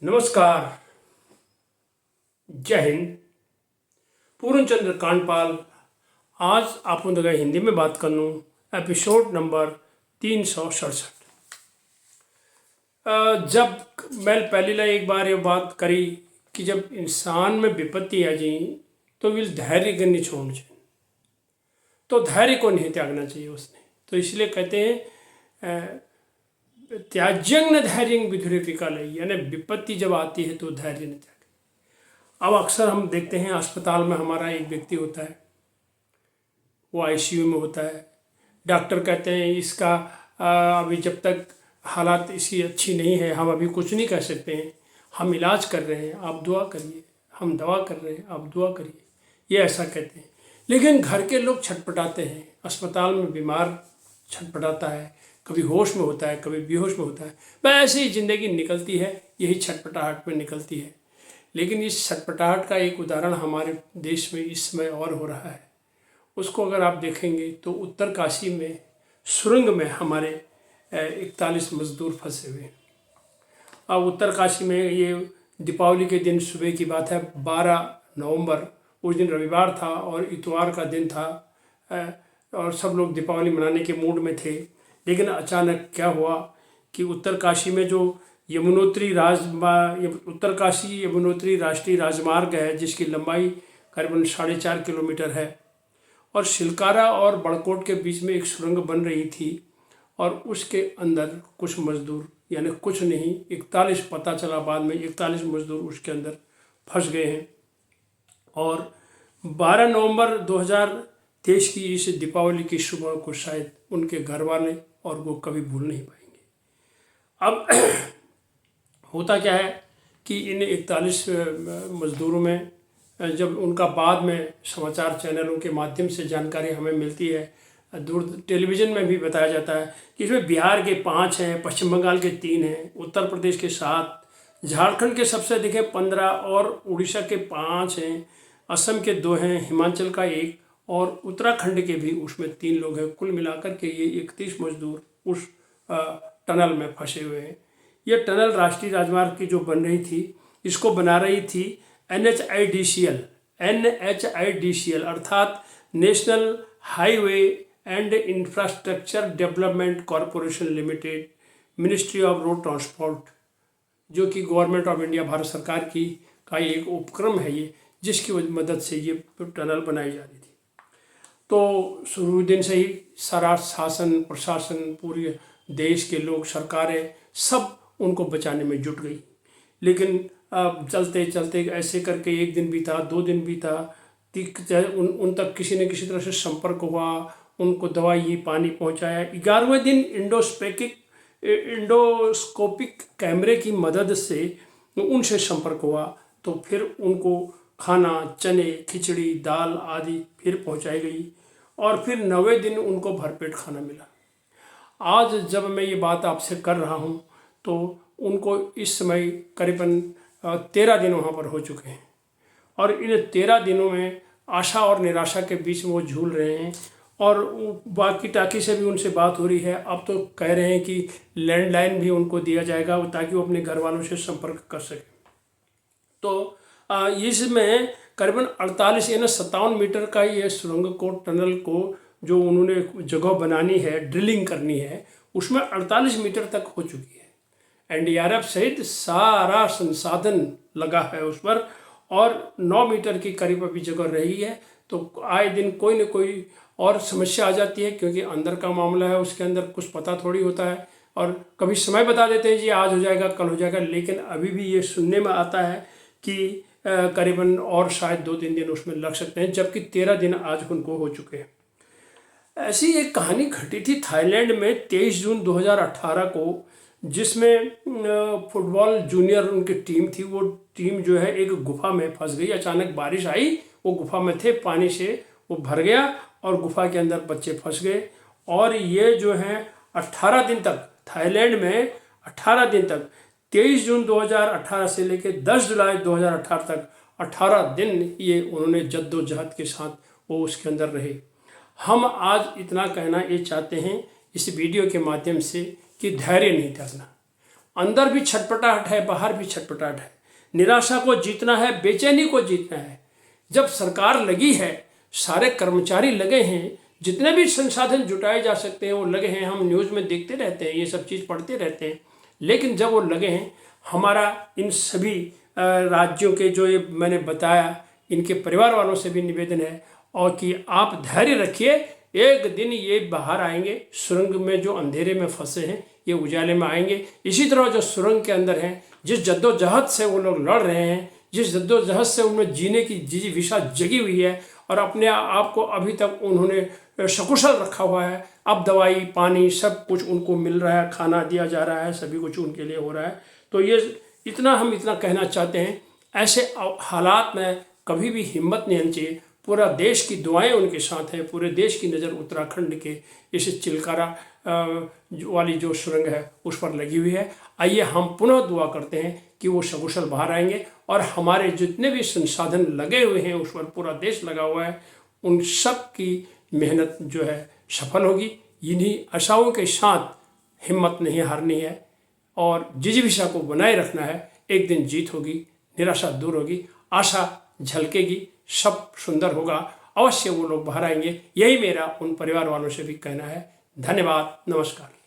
नमस्कार, जय हिंद। पूर्णचंद्र कांडपाल आज आपको लगा हिंदी में बात कर लूँ। Episode number 367। जब मैं पहली ला एक बार ये बात करी कि जब इंसान में विपत्ति आ जाए तो विल धैर्य करनी छोड़नी चाहिए, तो धैर्य को नहीं त्यागना चाहिए उसने। तो इसलिए कहते हैं त्याज्यंग न धैर्य विधुरे विकालय, यानी विपत्ति जब आती है तो धैर्य न त्यागे। अब अक्सर हम देखते हैं अस्पताल में हमारा एक व्यक्ति होता है, वो आईसीयू में होता है। डॉक्टर कहते हैं इसका अभी जब तक हालात इसकी अच्छी नहीं है हम अभी कुछ नहीं कर सकते हैं, हम इलाज कर रहे हैं, आप दुआ करिए, हम दवा कर रहे हैं, आप दुआ करिए, ये ऐसा कहते हैं। लेकिन घर के लोग छटपटाते हैं, अस्पताल में बीमार छटपटाता है, कभी होश में होता है, कभी बेहोश में होता है। बस ऐसे ही ज़िंदगी निकलती है, यही छटपटाहट में निकलती है। लेकिन इस छटपटाहट का एक उदाहरण हमारे देश में इस समय और हो रहा है। उसको अगर आप देखेंगे तो उत्तर काशी में सुरंग में हमारे 41 मजदूर फंसे हुए हैं। अब उत्तर काशी में ये दीपावली के दिन सुबह की बात है, 12 नवंबर, उस दिन रविवार था और इतवार का दिन था और सब लोग दीपावली मनाने के मूड में थे। लेकिन अचानक क्या हुआ कि उत्तर काशी में जो उत्तर काशी यमुनोत्री राष्ट्रीय राजमार्ग है, जिसकी लंबाई करीबन 4.5 किलोमीटर है, और शिलकारा और बड़कोट के बीच में एक सुरंग बन रही थी और उसके अंदर कुछ मजदूर, यानी कुछ नहीं 41, पता चला बाद में 41 मजदूर उसके अंदर फंस गए हैं। और 12 नवंबर 2023 की इस दीपावली की सुबह को शायद उनके घर वाले और वो कभी भूल नहीं पाएंगे। अब होता क्या है कि इन 41 मजदूरों में जब उनका बाद में समाचार चैनलों के माध्यम से जानकारी हमें मिलती है, दूर टेलीविज़न में भी बताया जाता है कि इसमें बिहार के 5 हैं, पश्चिम बंगाल के 3 हैं, उत्तर प्रदेश के 7, झारखंड के सबसे अधिक 15 और उड़ीसा के 5 हैं, असम के 2 हैं, हिमाचल का 1 और उत्तराखंड के भी उसमें 3 लोग हैं। कुल मिलाकर के ये 31 मजदूर उस टनल में फंसे हुए हैं। ये टनल राष्ट्रीय राजमार्ग की जो बन रही थी, इसको बना रही थी NHIDCL अर्थात national highway and infrastructure development corporation limited, ministry of road transport, जो कि गवर्नमेंट ऑफ इंडिया, भारत सरकार की का एक उपक्रम है ये, जिसकी मदद से ये टनल बनाई जा रही थी। तो शुरू दिन से ही सारा शासन प्रशासन, पूरे देश के लोग, सरकारें सब उनको बचाने में जुट गई। लेकिन अब चलते चलते ऐसे करके 1 दिन बीता, 2 दिन बीता, उन तक किसी न किसी तरह से संपर्क हुआ, उनको दवाई पानी पहुंचाया। 11वें दिन इंडोस्कोपिक कैमरे की मदद से उनसे संपर्क हुआ, तो फिर उनको खाना, चने, खिचड़ी, दाल आदि फिर पहुंचाई गई और फिर 9वें दिन उनको भरपेट खाना मिला। आज जब मैं ये बात आपसे कर रहा हूँ तो उनको इस समय करीबन 13 दिन वहाँ पर हो चुके हैं और इन 13 दिनों में आशा और निराशा के बीच में वो झूल रहे हैं। और बाकी टाकी से भी उनसे बात हो रही है। अब तो कह रहे हैं कि लैंडलाइन भी उनको दिया जाएगा ताकि वो अपने घर वालों से संपर्क कर सकें। तो इसमें करीबन 48 यानी 57 मीटर का ये सुरंग को, टनल को जो उन्होंने जगह बनानी है, ड्रिलिंग करनी है, उसमें 48 मीटर तक हो चुकी है। NDRF सहित सारा संसाधन लगा है उस पर और 9 मीटर की करीब अभी जगह रही है। तो आए दिन कोई न कोई और समस्या आ जाती है, क्योंकि अंदर का मामला है, उसके अंदर कुछ पता थोड़ी होता है। और कभी समय बता देते हैं जी आज हो जाएगा, कल हो जाएगा, लेकिन अभी भी ये सुनने में आता है कि करीबन और शायद 2-3 दिन उसमें लग सकते हैं, जबकि 13 दिन आज उनको हो चुके हैं। ऐसी एक कहानी घटी थी थाईलैंड में 23 जून 2018 को, जिसमें फुटबॉल जूनियर उनकी टीम थी। वो टीम जो है एक गुफा में फंस गई। अचानक बारिश आई, वो गुफा में थे, पानी से वो भर गया और गुफा के अंदर बच्चे फंस गए। और ये जो है 18 दिन तक थाईलैंड में 18 दिन तक 23 जून 2018 से लेकर 10 जुलाई 2018 तक 18 दिन ये उन्होंने जद्दोजहद के साथ वो उसके अंदर रहे। हम आज इतना कहना ये चाहते हैं इस वीडियो के माध्यम से कि धैर्य नहीं त्यागना। अंदर भी छटपटाहट है, बाहर भी छटपटाहट है। निराशा को जीतना है, बेचैनी को जीतना है। जब सरकार लगी है, सारे कर्मचारी लगे हैं, जितने भी संसाधन जुटाए जा सकते हैं वो लगे हैं। हम न्यूज़ में देखते रहते हैं, ये सब चीज़ पढ़ते रहते हैं। लेकिन जब वो लगे हैं, हमारा इन सभी राज्यों के जो ये मैंने बताया, इनके परिवार वालों से भी निवेदन है और कि आप धैर्य रखिए, एक दिन ये बाहर आएंगे। सुरंग में जो अंधेरे में फंसे हैं ये उजाले में आएंगे। इसी तरह जो सुरंग के अंदर हैं, जिस जद्दोजहद से वो लोग लड़ रहे हैं, जिस जद्दोजहद से उनमें जीने की जिजीविषा जगी हुई है और अपने आप को अभी तक उन्होंने सकुशल रखा हुआ है। अब दवाई पानी सब कुछ उनको मिल रहा है, खाना दिया जा रहा है, सभी कुछ उनके लिए हो रहा है। तो ये हम इतना कहना चाहते हैं, ऐसे हालात में कभी भी हिम्मत नहीं आनी चाहिए। पूरा देश की दुआएं उनके साथ है, पूरे देश की नज़र उत्तराखंड के इस चिलकारा वाली जो सुरंग है उस पर लगी हुई है। आइए हम पुनः दुआ करते हैं कि वो सकुशल बाहर आएंगे और हमारे जितने भी संसाधन लगे हुए हैं उस पर पूरा देश लगा हुआ है, उन सब की मेहनत जो है सफल होगी। इन्हीं आशाओं के साथ हिम्मत नहीं हारनी है और जिजीविषा को बनाए रखना है। एक दिन जीत होगी, निराशा दूर होगी, आशा झलकेगी, सब सुंदर होगा। अवश्य वो लोग बाहर आएंगे, यही मेरा उन परिवार वालों से भी कहना है। धन्यवाद, नमस्कार।